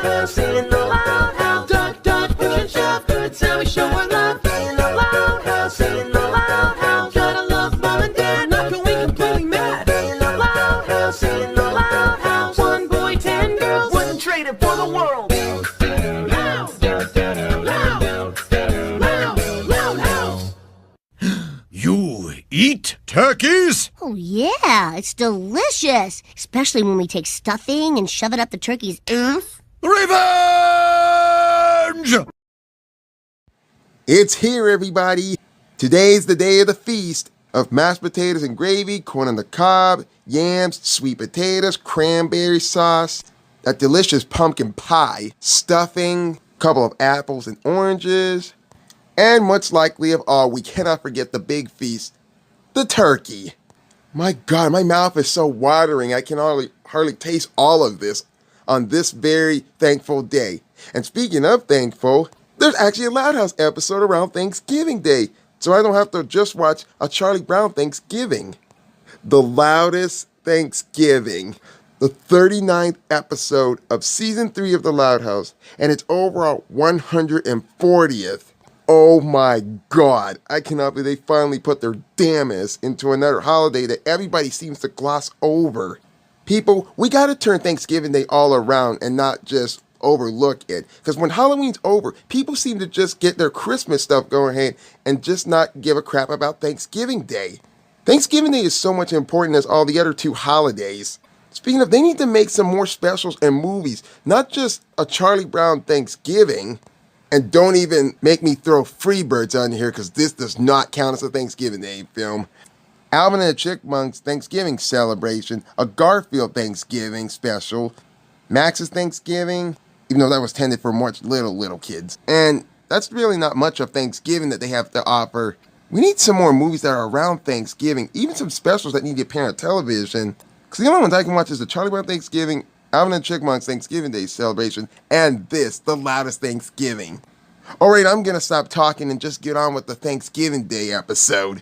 loud house, in the loud house. Duck, duck, fish and chef, good Sammy show our love. In the loud house, in the loud house. Gotta love mom and dad, not going completely mad. In the loud house, in the loud house. One boy, 10 girls, wouldn't trade it for the world. You eat turkeys? Oh, yeah, it's delicious. Especially when we take stuffing and shove it up the turkey's oomph. Revenge! It's here, everybody. Today's the day of the feast of mashed potatoes and gravy, corn on the cob, yams, sweet potatoes, cranberry sauce, that delicious pumpkin pie, stuffing, a couple of apples and oranges, and much likely of all, we cannot forget the big feast, the turkey. My God, my mouth is so watering, I can hardly taste all of this on this very thankful day. And speaking of thankful, there's actually a Loud House episode around Thanksgiving Day, so I don't have to just watch a Charlie Brown Thanksgiving. The Loudest Thanksgiving, the 39th episode of Season 3 of The Loud House, and it's overall 140th. Oh my God, I cannot believe they finally put their damnest into another holiday that everybody seems to gloss over. People, we gotta turn Thanksgiving Day all around and not just overlook it. Because when Halloween's over, people seem to just get their Christmas stuff going ahead and just not give a crap about Thanksgiving Day. Thanksgiving Day is so much important as all the other two holidays. Speaking of, they need to make some more specials and movies, not just a Charlie Brown Thanksgiving. And don't even make me throw Freebirds on here because this does not count as a Thanksgiving Day film. Alvin and the Chipmunks Thanksgiving celebration, a Garfield Thanksgiving special, Max's Thanksgiving, even though that was tended for much little kids. And that's really not much of Thanksgiving that they have to offer. We need some more movies that are around Thanksgiving, even some specials that need to appear on television. Because the only ones I can watch is the Charlie Brown Thanksgiving, Alvin and Chipmunks Thanksgiving Day celebration, and this, the Loudest Thanksgiving. Alright, I'm gonna stop talking and just get on with the Thanksgiving Day episode.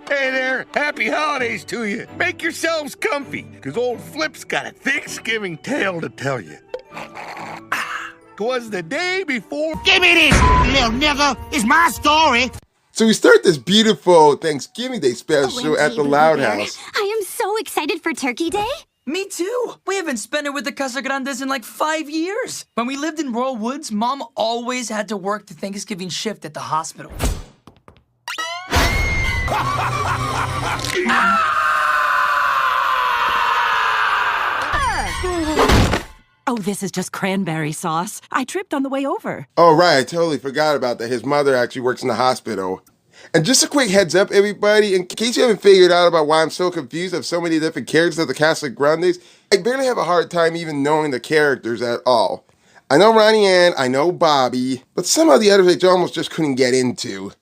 Hey there, happy holidays to you. Make yourselves comfy, because old Flip's got a Thanksgiving tale to tell you. 'Twas the day before... Give me this, little nigga. It's my story. So we start this beautiful Thanksgiving Day special at the Loud House. I am so excited for Turkey Day. Me too. We haven't spent it with the Casagrandes in like 5 years. When we lived in Royal Woods, Mom always had to work the Thanksgiving shift at the hospital. Oh, this is just cranberry sauce. I tripped on the way over. Oh right, I totally forgot about that. His mother actually works in the hospital. And just a quick heads up, everybody, in case you haven't figured out about why I'm so confused of so many different characters of the Casagrandes, I barely have a hard time even knowing the characters at all. I know Ronnie Ann, I know Bobby, but some of the others I almost just couldn't get into.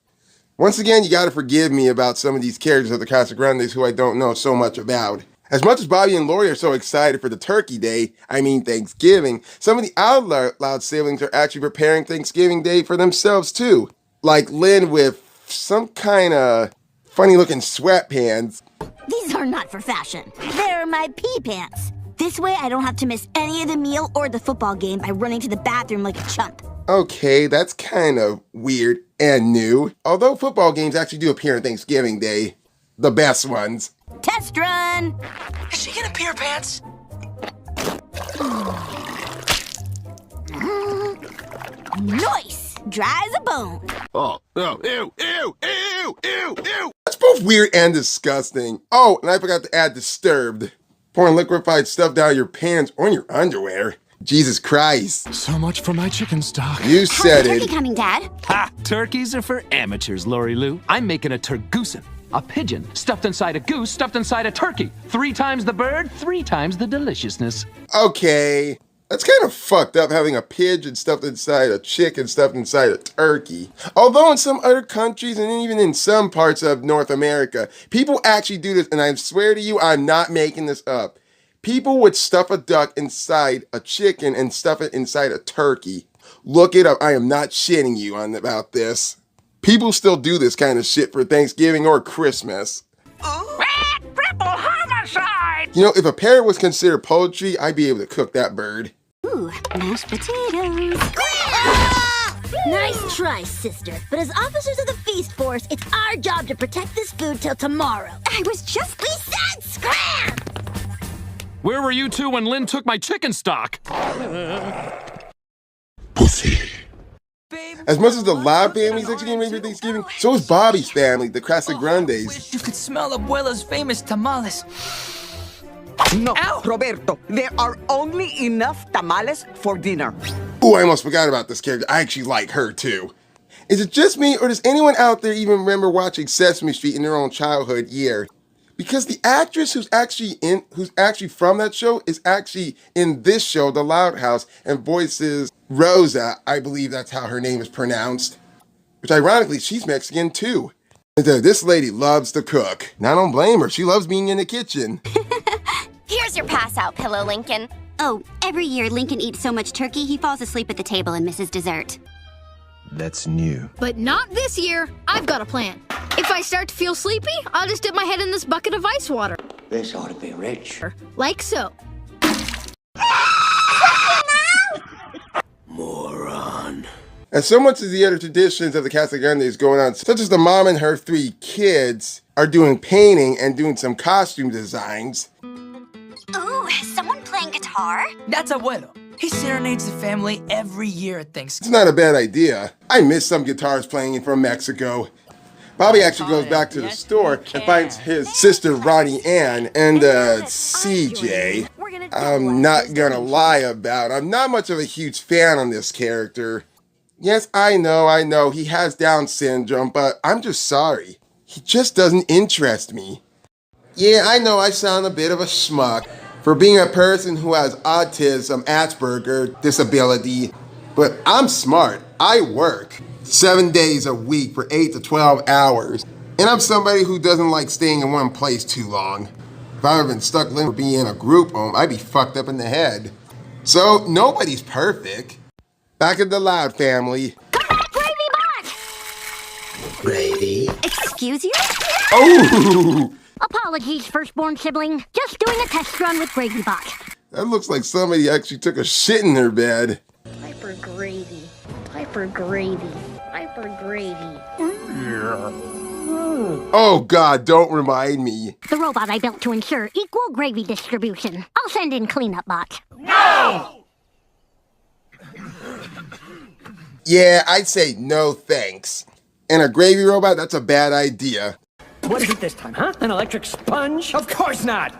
Once again, you gotta forgive me about some of these characters of the Casagrandes who I don't know so much about. As much as Bobby and Lori are so excited for the Turkey Day, Thanksgiving, some of the Out Loud siblings are actually preparing Thanksgiving Day for themselves too. Like Lynn with some kind of funny looking sweatpants. These are not for fashion. They're my pee pants. This way I don't have to miss any of the meal or the football game by running to the bathroom like a chump. Okay, that's kind of weird and new. Although football games actually do appear on Thanksgiving Day. The best ones. Test run! Is she gonna pee her pants? Nice! Dry as a bone. Oh, ew. That's both weird and disgusting. Oh, and I forgot to add disturbed. Pouring liquefied stuff down your pants or in your underwear. Jesus Christ. So much for my chicken stock. You said How's the it. turkey coming, Dad? Ha! Turkeys are for amateurs, Lori Lou. I'm making a turgoosin. A pigeon stuffed inside a goose, stuffed inside a turkey. 3 times the bird, 3 times the deliciousness. Okay. That's kind of fucked up having a pigeon stuffed inside a chicken stuffed inside a turkey. Although in some other countries and even in some parts of North America, people actually do this, and I swear to you, I'm not making this up. People would stuff a duck inside a chicken and stuff it inside a turkey. Look it up. I am not shitting you on about this. People still do this kind of shit for Thanksgiving or Christmas. Triple homicide! You know, if a parrot was considered poultry, I'd be able to cook that bird. Ooh, mashed potatoes. Nice try, sister. But as officers of the feast force, it's our job to protect this food till tomorrow. I was just... We said scram! Where were you two when Lynn took my chicken stock? Pussy. As much as the Loud family's actually getting ready for Thanksgiving, so is Bobby's family, the Casagrandes. Wish you could smell Abuela's famous tamales. No, Roberto, there are only enough tamales for dinner. Ooh, I almost forgot about this character. I actually like her too. Is it just me, or does anyone out there even remember watching Sesame Street in their own childhood year? Because the actress who's actually from that show is actually in this show, The Loud House, and voices Rosa. I believe that's how her name is pronounced. Which ironically, she's Mexican too. And this lady loves to cook. And I don't blame her. She loves being in the kitchen. Here's your pass-out pillow, Lincoln. Oh, every year Lincoln eats so much turkey, he falls asleep at the table and misses dessert. That's new. But not this year. I've got a plan. If I start to feel sleepy, I'll just dip my head in this bucket of ice water. This ought to be rich. Like so. Moron. And so much of the other traditions of the Casagrandes going on, such as the mom and her 3 kids are doing painting and doing some costume designs. Ooh, is someone playing guitar? That's Abuelo. He serenades the family every year at Thanksgiving. It's not a bad idea. I miss some guitars playing from Mexico. Bobby actually goes back to the store and finds his sister Ronnie Ann and CJ. I'm not gonna lie about, I'm not much of a huge fan on this character. Yes, I know, he has Down syndrome, but I'm just sorry. He just doesn't interest me. Yeah, I know I sound a bit of a schmuck for being a person who has autism, Asperger, disability, but I'm smart. I work 7 days a week for 8 to 12 hours, and I'm somebody who doesn't like staying in one place too long. If I ever been stuck living or being in a group home, I'd be fucked up in the head. So nobody's perfect. Back in the Loud family. Gravy box! Gravy? Excuse you? Oh! Apologies, firstborn sibling. Just doing a test run with Gravy Box. That looks like somebody actually took a shit in their bed. Piper gravy. Piper gravy. Piper gravy. Oh God, don't remind me. The robot I built to ensure equal gravy distribution. I'll send in cleanup box. No! Yeah, I'd say no thanks. And a gravy robot, that's a bad idea. What is it this time, huh? An electric sponge? Of course not!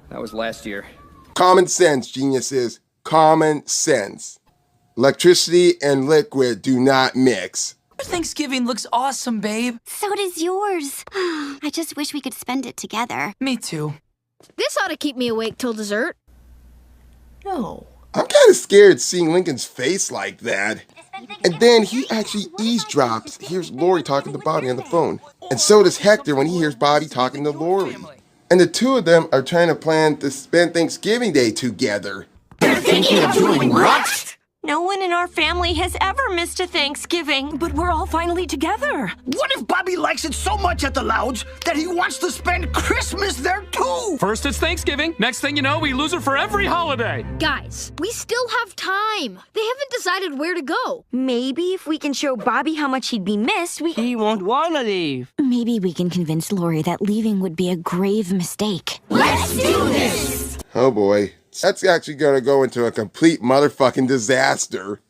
That was last year. Common sense, geniuses. Common sense. Electricity and liquid do not mix. Thanksgiving looks awesome, babe. So does yours. I just wish we could spend it together. Me too. This ought to keep me awake till dessert. No. I'm kind of scared seeing Lincoln's face like that. And then he actually eavesdrops, hears Lori talking to Bobby on the phone. And so does Hector when he hears Bobby talking to Lori. And the two of them are trying to plan to spend Thanksgiving Day together. They're thinking of doing what? No one in our family has ever missed a Thanksgiving. But we're all finally together. What if Bobby likes it so much at the Louds that he wants to spend Christmas there too? First it's Thanksgiving. Next thing you know, we lose her for every holiday. Guys, we still have time. They haven't decided where to go. Maybe if we can show Bobby how much he'd be missed, He won't want to leave. Maybe we can convince Lori that leaving would be a grave mistake. Let's do this! Oh boy. That's actually going to go into a complete motherfucking disaster.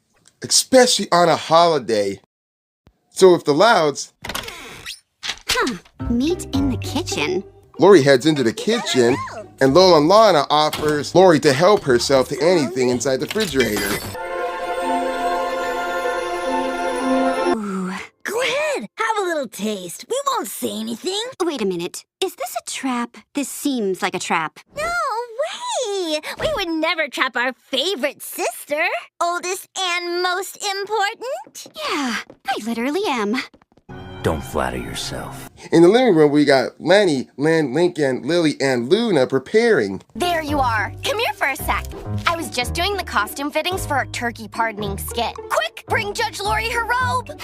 Especially on a holiday. So if the Louds... Meet in the kitchen. Lori heads into the kitchen, and Lola and Lana offers Lori to help herself to anything inside the refrigerator. Ooh. Go ahead, have a little taste. We won't say anything. Wait a minute. Is this a trap? This seems like a trap. No way! We would never trap our favorite sister. Oldest and most important. Yeah, I literally am. Don't flatter yourself. In the living room, we got Lenny, Lynn, Lincoln, Lily, and Luna preparing. There you are. Come here for a sec. I was just doing the costume fittings for a turkey pardoning skit. Quick, bring Judge Lori her robe.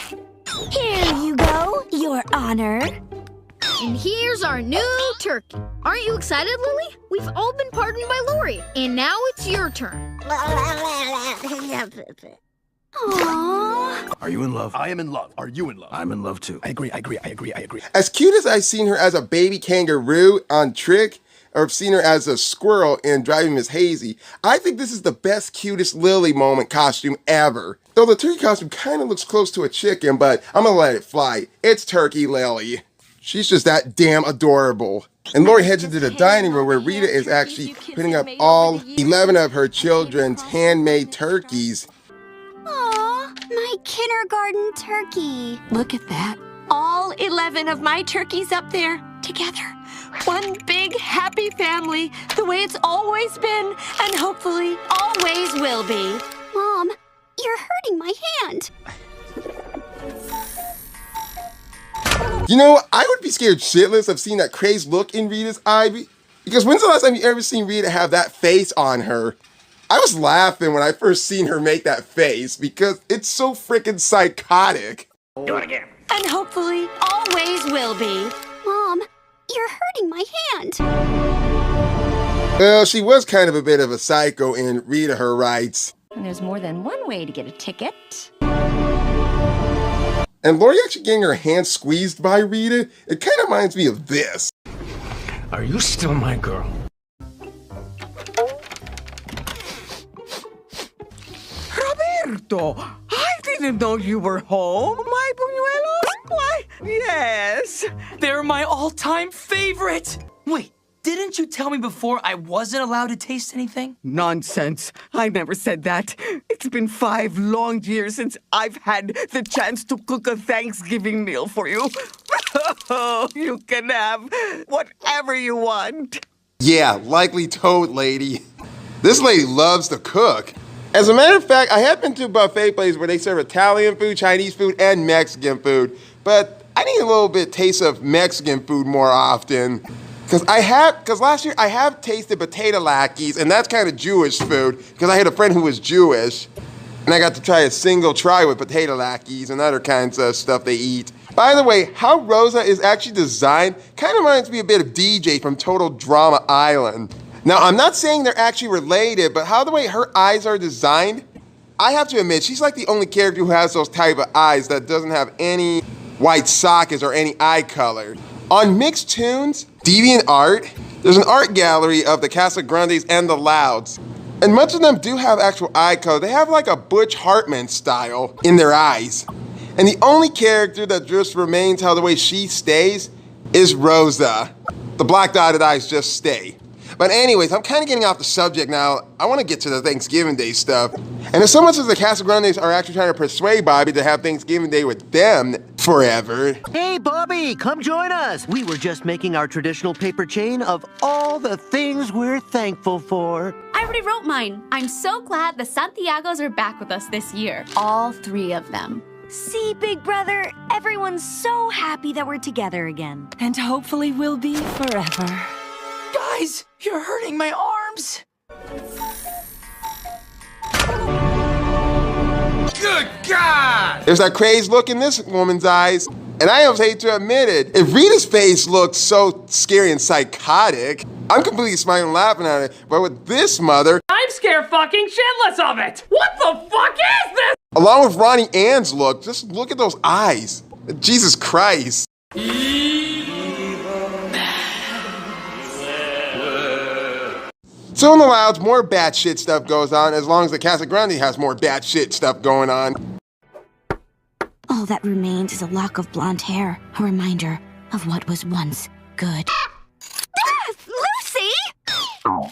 Here you go, Your Honor. And here's our new turkey. Aren't you excited, Lily? We've all been pardoned by Lori, and now it's your turn. Aww. Are you in love? I am in love. Are you in love? I'm in love too. I agree. As cute as I've seen her as a baby kangaroo on Trick, or have seen her as a squirrel in Driving Miss Hazy, I think this is the best, cutest Lily moment costume ever. Though the turkey costume kind of looks close to a chicken, but I'm gonna let it fly. It's Turkey Lily. She's just that damn adorable. And Lori heads into the dining room where Rita is actually putting up all 11 of her children's handmade turkeys. Aw, my kindergarten turkey. Look at that. All 11 of my turkeys up there together. One big happy family, the way it's always been and hopefully always will be. Mom, you're hurting my hand. You know, I would be scared shitless of seeing that crazed look in Rita's eye. Because when's the last time you ever seen Rita have that face on her? I was laughing when I first seen her make that face because it's so freaking psychotic. Do it again. And hopefully always will be. Mom, you're hurting my hand. Well, she was kind of a bit of a psycho in Rita Her Rights. And there's more than one way to get a ticket. And Lori actually getting her hand squeezed by Rita, it kind of reminds me of this. Are you still my girl? Roberto, I didn't know you were home, my buñuelos. Why, yes. They're my all-time favorite! Wait, didn't you tell me before I wasn't allowed to taste anything? Nonsense. I never said that. It's been 5 long years since I've had the chance to cook a Thanksgiving meal for you. You can have whatever you want. Yeah, likely toad lady. This lady loves to cook. As a matter of fact, I have been to a buffet place where they serve Italian food, Chinese food, and Mexican food. But I need a little bit taste of Mexican food more often. Because last year I have tasted potato lackeys, and that's kind of Jewish food, because I had a friend who was Jewish. And I got to try a single try with potato lackeys and other kinds of stuff they eat. By the way, how Rosa is actually designed kind of reminds me a bit of DJ from Total Drama Island. Now, I'm not saying they're actually related, but how the way her eyes are designed, I have to admit, she's like the only character who has those type of eyes that doesn't have any white sockets or any eye color. On Mixed Tunes, DeviantArt, there's an art gallery of the Casagrandes and the Louds. And much of them do have actual eye color. They have like a Butch Hartman style in their eyes. And the only character that just remains how the way she stays is Rosa. The black dotted eyes just stay. But anyways, I'm kind of getting off the subject now. I want to get to the Thanksgiving Day stuff. And if someone says the Casagrandes are actually trying to persuade Bobby to have Thanksgiving Day with them forever. Hey, Bobby, come join us. We were just making our traditional paper chain of all the things we're thankful for. I already wrote mine. I'm so glad the Santiagos are back with us this year. All 3 of them. See, big brother, everyone's so happy that we're together again. And hopefully we'll be forever. Guys, you're hurting my arms. Good God! There's that crazed look in this woman's eyes. And I almost hate to admit it. If Rita's face looks so scary and psychotic, I'm completely smiling and laughing at it. But with this mother, I'm scared fucking shitless of it! What the fuck is this? along with Ronnie Ann's look, just look at those eyes. Jesus Christ. So in the Louds, more batshit stuff goes on, as long as the Casagrande has more batshit stuff going on. All that remains is a lock of blonde hair, a reminder of what was once good. Lucy!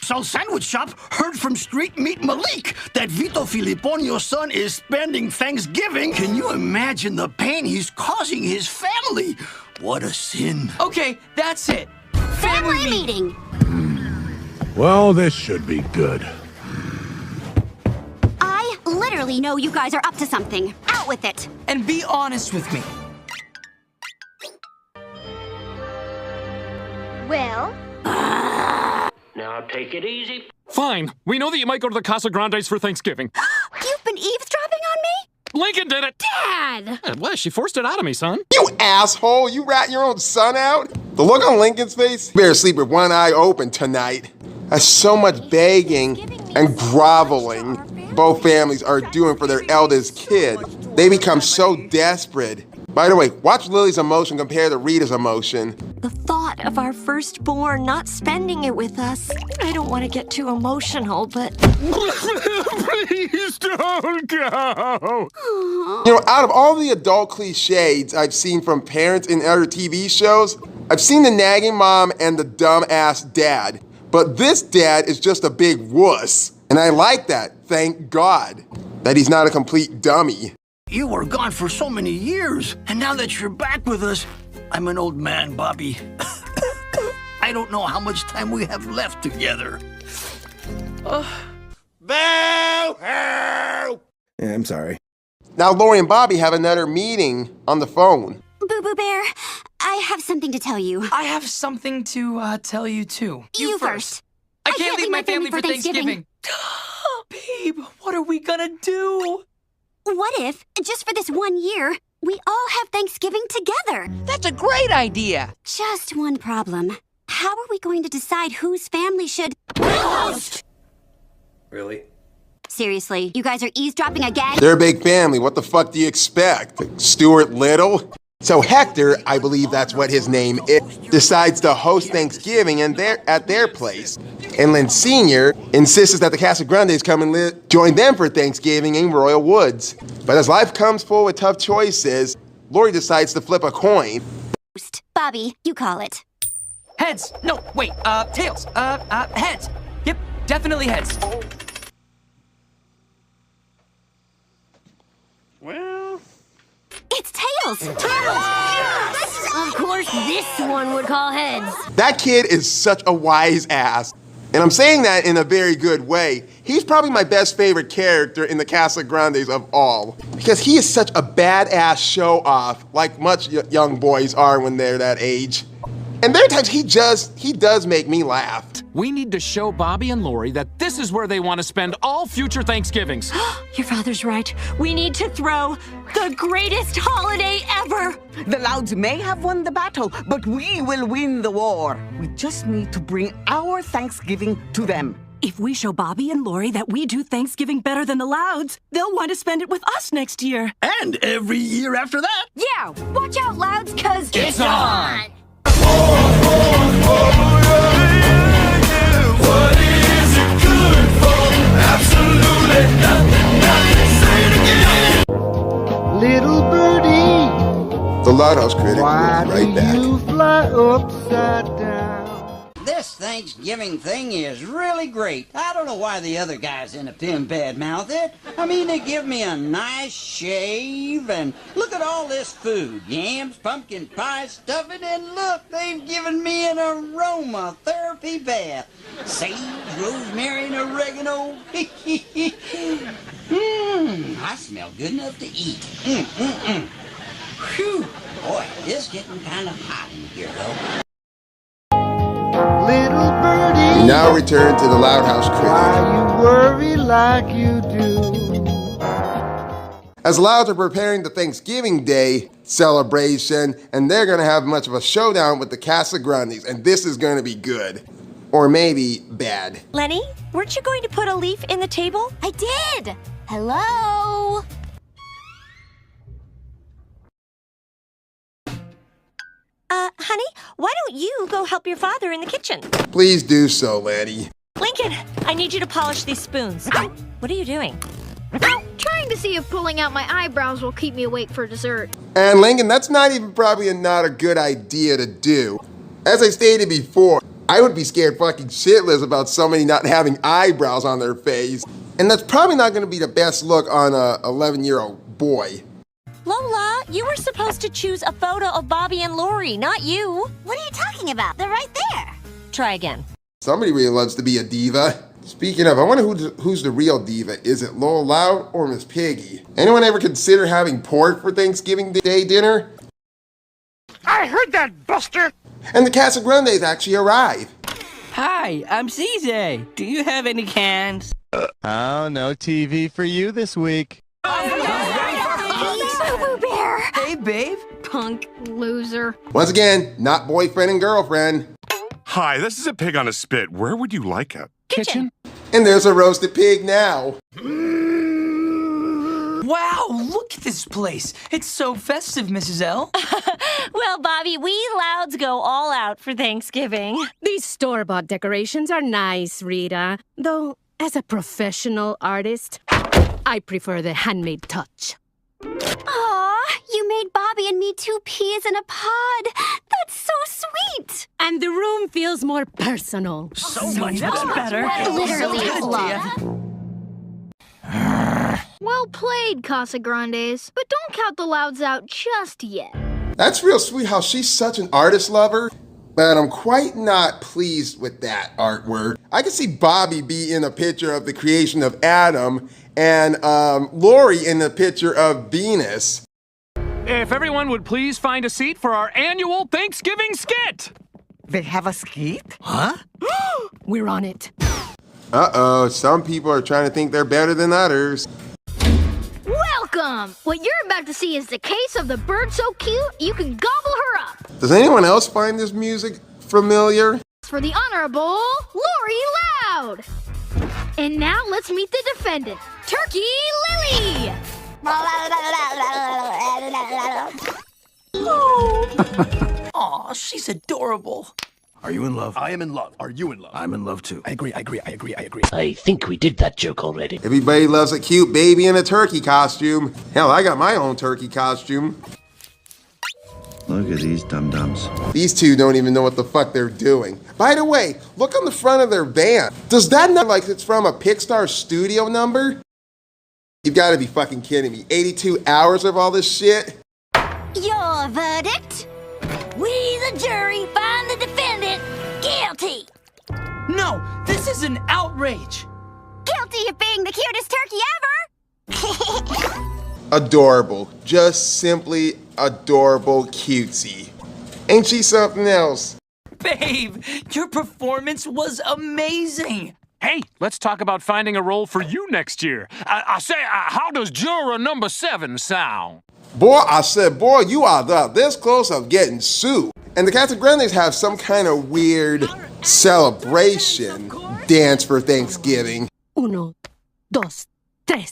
So Sandwich Shop heard from Street Meat Malik that Vito Filipponio's son is spending Thanksgiving. Can you imagine the pain he's causing his family? What a sin. Okay, that's it. Family meeting. Well, this should be good. I literally know you guys are up to something. Out with it. And be honest with me. Well? Now take it easy. Fine. We know that you might go to the Casagrandes for Thanksgiving. You've been eavesdropping on me? Lincoln did it! Dad! Well, she forced it out of me, son. You asshole! You rat your own son out? The look on Lincoln's face? You better sleep with one eye open tonight. That's so much begging and groveling both families are doing for their eldest kid. They become so desperate. By the way, watch Lily's emotion compare to Rita's emotion. The thought of our firstborn not spending it with us. I don't want to get too emotional, but... Please don't go. You know, out of all the adult cliches I've seen from parents in other TV shows, I've seen the nagging mom and the dumb-ass dad. But this dad is just a big wuss. And I like that, thank God, that he's not a complete dummy. You were gone for so many years, and now that you're back with us, I'm an old man, Bobby. I don't know how much time we have left together. Boo-hoo! Yeah, I'm sorry. Now Lori and Bobby have another meeting on the phone. Boo-Boo Bear, I have something to tell you. I have something to tell you, too. You first. I can't leave my family for Thanksgiving. Babe, what are we gonna do? What if, just for this 1 year, we all have Thanksgiving together? That's a great idea. Just one problem. How are we going to decide whose family should... Really? Seriously, you guys are eavesdropping again? They're a big family, what the fuck do you expect? Stuart Little? So Hector, I believe that's what his name is, decides to host Thanksgiving at their place. And Lynn Sr. insists that the Casagrandes come and join them for Thanksgiving in Royal Woods. But as life comes full with tough choices, Lori decides to flip a coin. Bobby, you call it. Heads. No, wait, tails. Heads. Yep, definitely heads. Well... It's tails! Tails! Of course this one would call heads. That kid is such a wise ass. And I'm saying that in a very good way. He's probably my best favorite character in the Casagrandes of all. Because he is such a badass show-off, like much young boys are when they're that age. And there are times he does make me laugh. We need to show Bobby and Lori that this is where they want to spend all future Thanksgivings. Your father's right. We need to throw the greatest holiday ever. The Louds may have won the battle, but we will win the war. We just need to bring our Thanksgiving to them. If we show Bobby and Lori that we do Thanksgiving better than the Louds, they'll want to spend it with us next year. And every year after that. Yeah, watch out, Louds, cause it's on! What is it good for? Absolutely nothing. Say it again. Little birdie, The Loudest Critic will why be right do back. you fly upside down? This Thanksgiving thing is really great. I don't know why the other guys in the pen badmouth it. I mean, they give me a nice shave, and look at all this food. Yams, pumpkin pie, stuffing, and look, they've given me an aromatherapy bath. Sage, rosemary, and oregano. I smell good enough to eat. Whew, boy, it's getting kind of hot in here, though. Little birdie, We now return to the Loudhouse Critic. why you worry like you do? As Louds are preparing the Thanksgiving Day celebration, and they're gonna have much of a showdown with the Casagrandes, and this is gonna be good. Or maybe bad. Lenny, weren't you going to put a leaf in the table? I did! Hello? Honey, why don't you go help your father in the kitchen? Please do so, Lanny. Lincoln, I need you to polish these spoons. What are you doing? Trying to see if pulling out my eyebrows will keep me awake for dessert. And Lincoln, that's not even probably not a good idea to do. As I stated before, I would be scared fucking shitless about somebody not having eyebrows on their face. And that's probably not gonna be the best look on a 11-year-old boy. Lola, you were supposed to choose a photo of Bobby and Lori, not you. What are you talking about? They're right there. Try again. Somebody really loves to be a diva. Speaking of, I wonder who's the real diva. Is it Lola Loud or Miss Piggy? Anyone ever consider having pork for Thanksgiving Day dinner? I heard that, Buster. And the Casagrandes actually arrive. Hi, I'm CJ. Do you have any cans? Oh, no TV for you this week. I'm Boo Bear! Hey, babe. Punk loser. Once again, not boyfriend and girlfriend. Hi, this is a pig on a spit. Where would you like it? Kitchen. And there's a roasted pig now. Wow, look at this place. It's so festive, Mrs. L. Well, Bobby, we Louds go all out for Thanksgiving. These store-bought decorations are nice, Rita. Though, as a professional artist, I prefer the handmade touch. Aw, you made Bobby and me 2 peas in a pod. That's so sweet. And the room feels more personal. So much better. Literally So good, love. dear. Well played, Casagrandes. But don't count the Louds out just yet. That's real sweet how she's such an artist lover, but I'm quite not pleased with that artwork. I can see Bobby be in a picture of the creation of Adam and Lori in the picture of Venus. If everyone would please find a seat for our annual Thanksgiving skit. They have a skit? Huh? We're on it. Uh-oh, some people are trying to think they're better than others. Welcome! What you're about to see is the case of the bird so cute you can gobble her up. Does anyone else find this music familiar? For the Honorable Lori Loud. And now let's meet the defendant, Turkey Lily. Aw, she's adorable. Are you in love? I am in love. Are you in love? I'm in love too. I agree. I think we did that joke already. Everybody loves a cute baby in a turkey costume. Hell, I got my own turkey costume. Look at these dum-dums. These two don't even know what the fuck they're doing. By the way, look on the front of their van. Does that look like it's from a Pixar studio number? You've got to be fucking kidding me. 82 hours of all this shit? Your verdict? We, the jury, find the defendant guilty. No, this is an outrage. Guilty of being the cutest turkey ever. Adorable. Just simply adorable cutesy. Ain't she something else? Babe, your performance was amazing. Hey, let's talk about finding a role for you next year. I say, how does juror number 7 sound? Boy, I said, boy, you are this close of getting sued. And the Casagrandes have some kind of weird celebration dance for Thanksgiving. 1, 2, 3.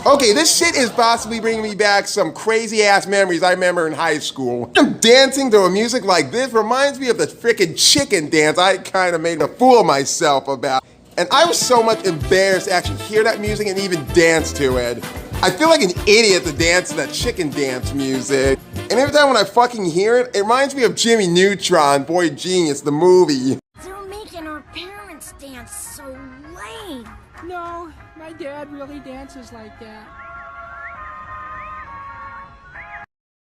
Okay, this shit is possibly bringing me back some crazy ass memories I remember in high school. Dancing to a music like this reminds me of the frickin' chicken dance I kind of made a fool of myself about. And I was so much embarrassed to actually hear that music and even dance to it. I feel like an idiot to dance to that chicken dance music. And every time when I fucking hear it, it reminds me of Jimmy Neutron, Boy Genius, the movie. They're making our parents dance so lame. No, my dad really dances like that.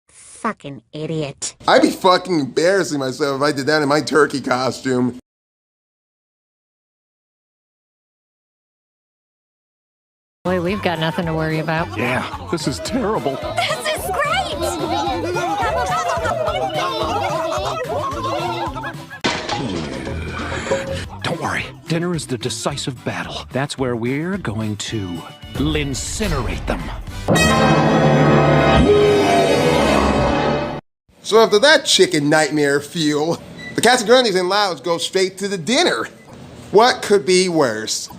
Fucking idiot. I'd be fucking embarrassing myself if I did that in my turkey costume. Boy, we've got nothing to worry about. Yeah, this is terrible. This is great! Don't worry, dinner is the decisive battle. That's where we're going to incinerate them. So after that chicken nightmare fuel, the Casagrandes and Louds go straight to the dinner. What could be worse?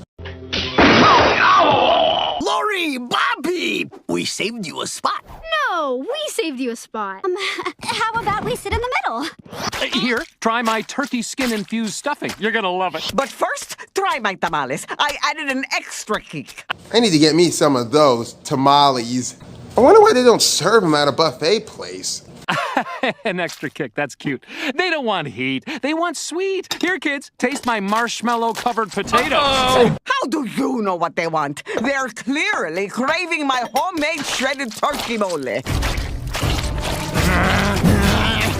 Lori, Bobby, we saved you a spot. No, we saved you a spot. How about we sit in the middle? Here, try my turkey skin-infused stuffing. You're gonna love it. But first, try my tamales. I added an extra kick. I need to get me some of those tamales. I wonder why they don't serve them at a buffet place. An extra kick, that's cute. They don't want heat, they want sweet. Here, kids, taste my marshmallow-covered potatoes. How do you know what they want? They're clearly craving my homemade shredded turkey mole.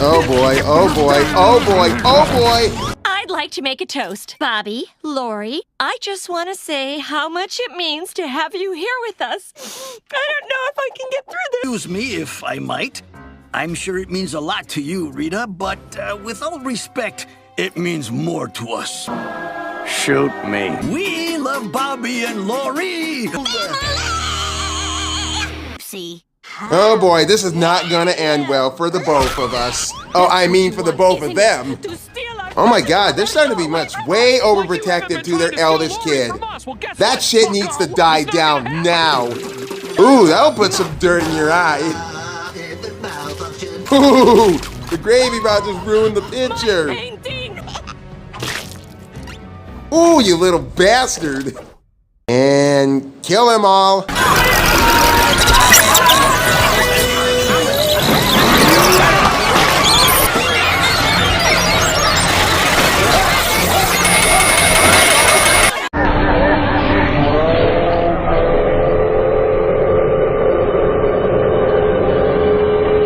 Oh boy, oh boy, oh boy, oh boy! I'd like to make a toast. Bobby, Lori, I just want to say how much it means to have you here with us. I don't know if I can get through this. Excuse me, if I might. I'm sure it means a lot to you, Rita, but with all respect, it means more to us. Shoot me. We love Bobby and Lori. See. Oh boy, this is not gonna end well for the both of us. Oh, I mean for the both of them. Oh my god, they're starting to be way overprotective to their eldest kid. That shit needs to die down now. Ooh, that'll put some dirt in your eye. Ooh, the gravy about just ruined the picture. Ooh, you little bastard. And kill them all.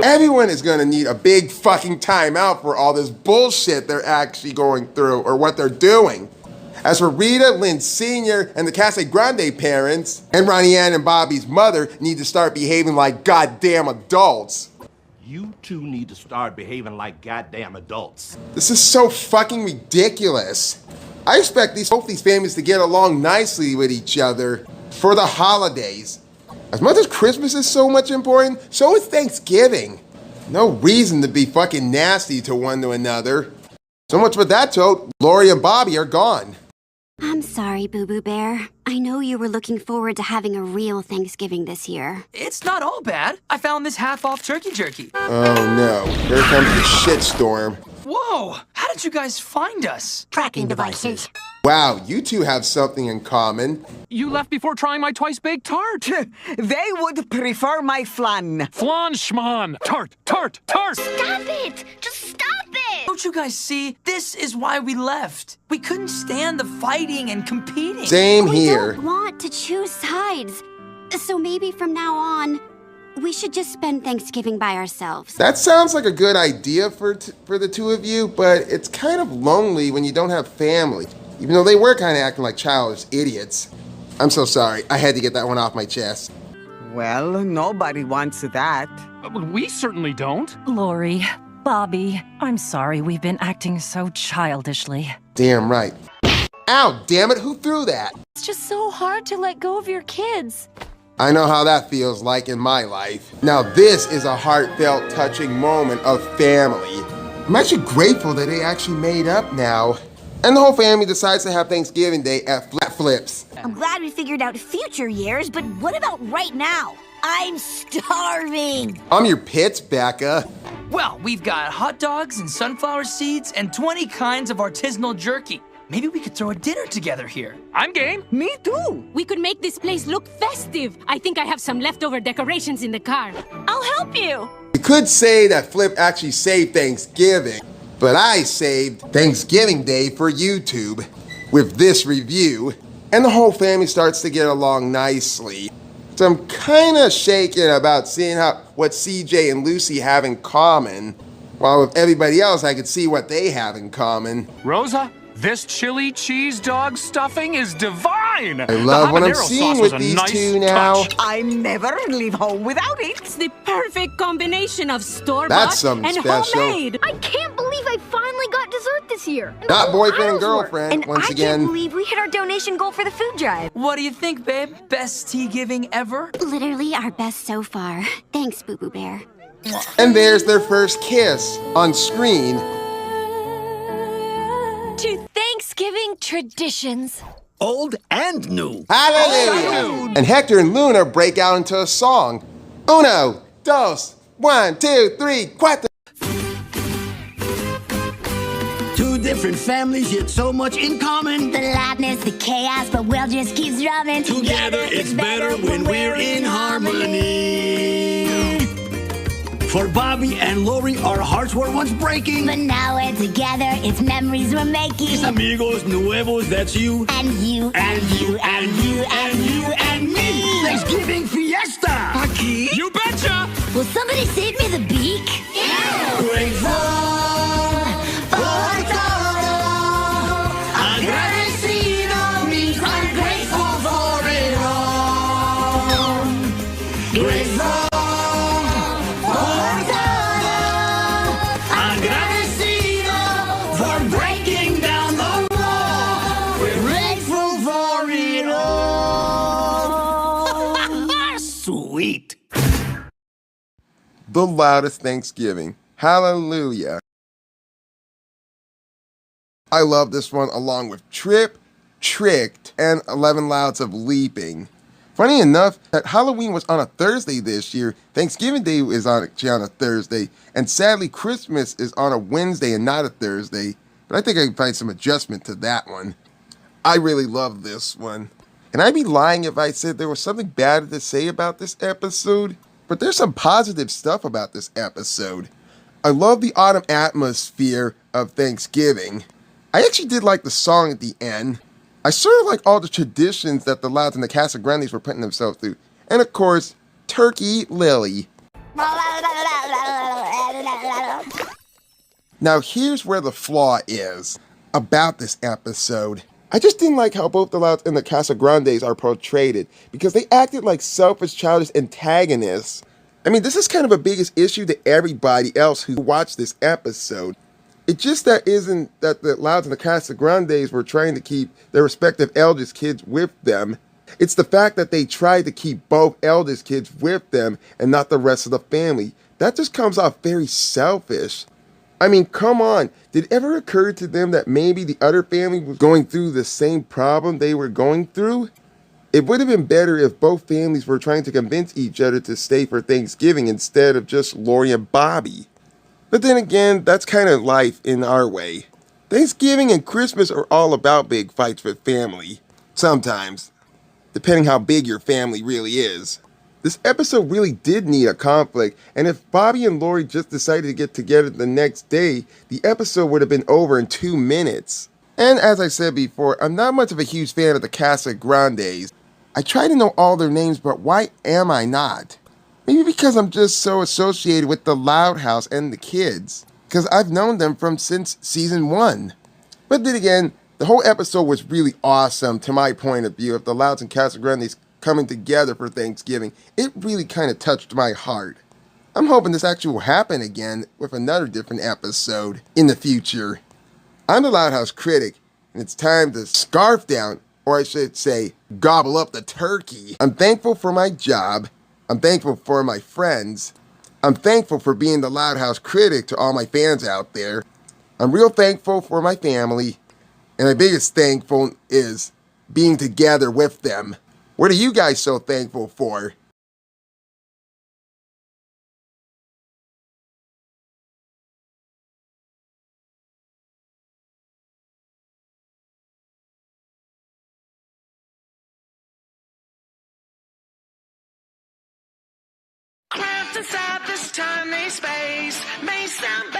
Everyone is gonna need a big fucking timeout for all this bullshit they're actually going through or what they're doing. As for Rita, Lynn Sr., and the Casagrandes parents, and Ronnie Ann and Bobby's mother need to start behaving like goddamn adults. You two need to start behaving like goddamn adults. This is so fucking ridiculous. I expect both these families to get along nicely with each other for the holidays. As much as Christmas is so much important, so is Thanksgiving. No reason to be fucking nasty to one to another. So much for that tote. Lori and Bobby are gone. I'm sorry, Boo Boo Bear. I know you were looking forward to having a real Thanksgiving this year. It's not all bad. I found this half-off turkey jerky. Oh no, here comes the shitstorm. Whoa, how did you guys find us? Tracking devices. Wow, you two have something in common. You left before trying my twice-baked tart. They would prefer my flan. Flan schman. Tart, tart, tart. Stop it! Just stop it! Don't you guys see? This is why we left. We couldn't stand the fighting and competing. Same here. We don't want to choose sides. So maybe from now on, we should just spend Thanksgiving by ourselves. That sounds like a good idea for the two of you, but it's kind of lonely when you don't have family. Even though they were kind of acting like childish idiots. I'm so sorry. I had to get that one off my chest. Well, nobody wants that. We certainly don't. Lori, Bobby, I'm sorry we've been acting so childishly. Damn right. Ow, damn it, who threw that? It's just so hard to let go of your kids. I know how that feels like in my life. Now this is a heartfelt, touching moment of family. I'm actually grateful that they actually made up now. And the whole family decides to have Thanksgiving Day at Flat Flips. I'm glad we figured out future years, but what about right now? I'm starving. I'm your pits, Becca. Well, we've got hot dogs and sunflower seeds and 20 kinds of artisanal jerky. Maybe we could throw a dinner together here. I'm game. Me too. We could make this place look festive. I think I have some leftover decorations in the car. I'll help you. You could say that Flip actually saved Thanksgiving, but I saved Thanksgiving Day for YouTube with this review, and the whole family starts to get along nicely. So I'm kind of shaken about seeing what CJ and Lucy have in common, while with everybody else I could see what they have in common. Rosa, this chili cheese dog stuffing is divine! I love what I'm seeing with these two now. I never leave home without it. It's the perfect combination of store-bought That's something and special. homemade. I can't believe I finally got dessert this year. And Not the whole boyfriend and aisle's work. girlfriend, And once I again. can't believe we hit our donation goal for the food drive. What do you think, babe? Best tea giving ever? Literally our best so far. Thanks, Boo Boo Bear. And there's their first kiss on screen. To Thanksgiving traditions. Old and new. Hallelujah! And Hector and Luna break out into a song. Uno, dos, 1, 2, 3, cuatro. Two different families, yet so much in common. The loudness, the chaos, but we'll just keep drumming. Together it's better when we're in harmony. For Bobby and Lori, our hearts were once breaking. But now we're together, it's memories we're making. Mis amigos nuevos, that's you. And you, and you, and you, and you, and me. Thanksgiving fiesta. Aquí? You betcha! Will somebody save me the beak? Grateful for todo. Agradecido means I'm grateful for it all. Grateful. For breaking down the wall. the loudest Thanksgiving. Hallelujah. I love this one along with Trip, Tricked, and 11 Louds of Leaping. Funny enough, that Halloween was on a Thursday this year, Thanksgiving Day is actually on a Thursday, and sadly Christmas is on a Wednesday and not a Thursday, but I think I can find some adjustment to that one. I really love this one. And I'd be lying if I said there was something bad to say about this episode, but there's some positive stuff about this episode. I love the autumn atmosphere of Thanksgiving. I actually did like the song at the end. I sort of like all the traditions that the Louds and the Casagrandes were putting themselves through. And of course, Turkey Lily. Now here's where the flaw is about this episode. I just didn't like how both the Louds and the Casagrandes are portrayed, because they acted like selfish, childish antagonists. I mean, this is kind of a biggest issue to everybody else who watched this episode. It's just that isn't that the Louds and the Casagrandes were trying to keep their respective eldest kids with them. It's the fact that they tried to keep both eldest kids with them and not the rest of the family. That just comes off very selfish. I mean, come on. Did it ever occur to them that maybe the other family was going through the same problem they were going through? It would have been better if both families were trying to convince each other to stay for Thanksgiving instead of just Lori and Bobby. But then again, that's kind of life in our way. Thanksgiving and Christmas are all about big fights with family. Sometimes. Depending how big your family really is. This episode really did need a conflict, and if Bobby and Lori just decided to get together the next day, the episode would have been over in 2 minutes. And as I said before, I'm not much of a huge fan of the Casagrandes. I try to know all their names, but why am I not? Maybe because I'm just so associated with the Loud House and the kids. Because I've known them since season 1. But then again, the whole episode was really awesome to my point of view of the Louds and Casagrandes coming together for Thanksgiving. It really kind of touched my heart. I'm hoping this actually will happen again with another different episode in the future. I'm the Loud House Critic, and it's time to scarf down, or I should say, gobble up the turkey. I'm thankful for my job. I'm thankful for my friends. I'm thankful for being the Loud House Critic to all my fans out there. I'm real thankful for my family. And my biggest thankful is being together with them. What are you guys so thankful for? Cramped inside this tiny space may sound